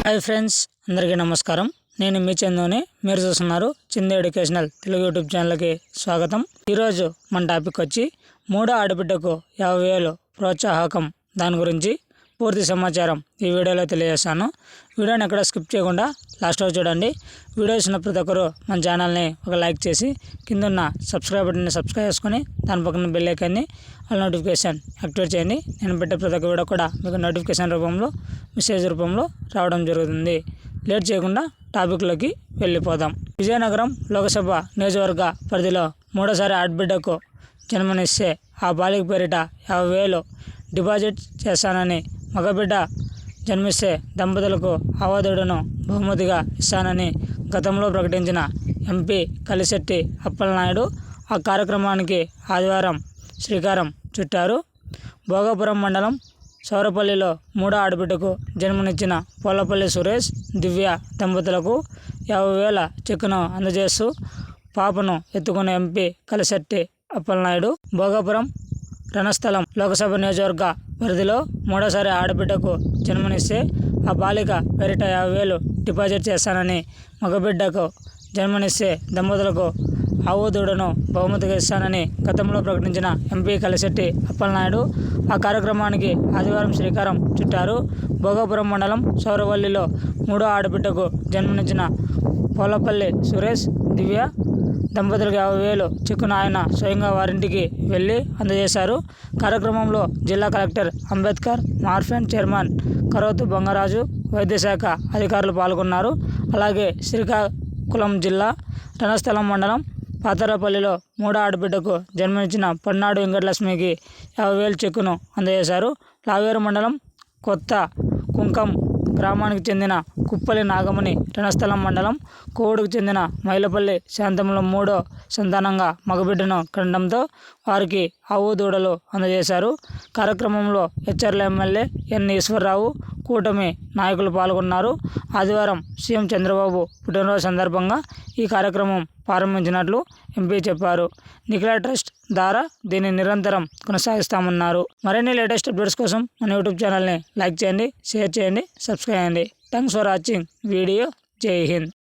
Hi friends, అందరికీ నమస్కారం. నేను మీ చందుని. మీరు చూస్తున్నారు చందు ఎడ్యుకేషనల్ తెలుగు యూట్యూబ్ ఛానల్కి స్వాగతం. ఈరోజు మన టాపిక్ వచ్చి మూడో ఆడబిడ్డకు 50,000 ప్రోత్సాహకం. దాని గురించి పూర్తి సమాచారం ఈ వీడియోలో తెలియజేస్తాను. వీడియోని ఎక్కడ స్కిప్ చేయకుండా లాస్ట్ వరకు చూడండి. వీడియో చూసిన ప్రతి ఒక్కరు మన ఛానల్ని ఒక లైక్ చేసి కింద ఉన్న సబ్స్క్రైబ్ బటన్ని సబ్స్క్రైబ్ చేసుకొని దాని పక్కన బెల్ ఐకాన్ని ఆల్ నోటిఫికేషన్ యాక్టివేట్ చేయండి. నేను పెట్టే ప్రతి ఒక్క వీడియో కూడా మీకు నోటిఫికేషన్ రూపంలో మెసేజ్ రూపంలో రావడం జరుగుతుంది. లేట్ చేయకుండా టాపిక్లోకి వెళ్ళిపోదాం. విజయనగరం లోకసభ నియోజకవర్గ పరిధిలో మూడోసారి ఆడబిడ్డకు జన్మనిస్తే ఆ బాలిక పేరిట 50,000 డిపాజిట్ చేస్తానని, మగబిడ్డ జన్మిస్తే దంపతులకు అవధుడును బహుమతిగా ఇస్తానని గతంలో ప్రకటించిన ఎంపీ కలిశెట్టి అప్పలనాయుడు ఆ కార్యక్రమానికి ఆదివారం శ్రీకారం చుట్టారు. భోగాపురం మండలం సౌరపల్లిలో మూడో ఆడబిడ్డకు జన్మనిచ్చిన పోలపల్లి సురేష్, దివ్య దంపతులకు 50,000 చెక్కును అందజేస్తూ పాపను ఎత్తుకున్న ఎంపీ కలిశెట్టి అప్పలనాయుడు భోగాపురం రణస్థలం లోకసభ నియోజకవర్గ పరిధిలో మూడోసారి ఆడబిడ్డకు జన్మనిస్తే ఆ బాలిక పేరిట 50,000 డిపాజిట్ చేస్తానని, మగబిడ్డకు జన్మనిస్తే దంపతులకు ఆవు దూడను బహుమతిగా ఇస్తానని గతంలో ప్రకటించిన ఎంపీ కలిశెట్టి అప్పలనాయుడు ఆ కార్యక్రమానికి ఆదివారం శ్రీకారం చుట్టారు. భోగాపురం మండలం సౌరవల్లిలో మూడో ఆడబిడ్డకు జన్మనిచ్చిన పోలపల్లి సురేష్, దివ్య దంపతులకు 50,000 చెక్కును ఆయన స్వయంగా వారింటికి వెళ్లి అందజేశారు. కార్యక్రమంలో జిల్లా కలెక్టర్ అంబేద్కర్, మార్ఫెడ్ చైర్మన్ కరోతు బంగరాజు, వైద్యశాఖ అధికారులు పాల్గొన్నారు. అలాగే శ్రీకాకుళం జిల్లా రణస్థలం మండలం పాతరపల్లిలో మూడో ఆడబిడ్డకు జన్మనిచ్చిన పన్నాడు వెంకటలక్ష్మికి 50,000 చెక్కును అందజేశారు. లావేరు మండలం కొత్త కుంకం గ్రామానికి చెందిన కుప్పలి నాగమణి, రణస్థలం మండలం కోవుడుకు చెందిన మైలపల్లి శాంతంలో మూడో సంతానంగా మగబిడ్డను కనడంతో వారికి ఆవు దూడలు అందజేశారు. కార్యక్రమంలో హెచ్చర్ల ఎమ్మెల్యే ఎన్ ఈశ్వరరావు, కూటమి నాయకులు పాల్గొన్నారు. ఆదివారం సీఎం చంద్రబాబు పుట్టినరోజు సందర్భంగా ఈ కార్యక్రమం ప్రారంభించినట్లు ఎంపీ చెప్పారు. నిఖిల ట్రస్ట్ ద్వారా దీన్ని నిరంతరం కొనసాగిస్తామన్నారు. మరిన్ని లేటెస్ట్ అప్డేట్స్ కోసం మన యూట్యూబ్ ఛానల్ని లైక్ చేయండి, షేర్ చేయండి, సబ్స్క్రైబ్ చేయండి. Thanks for watching video. జై హింద్.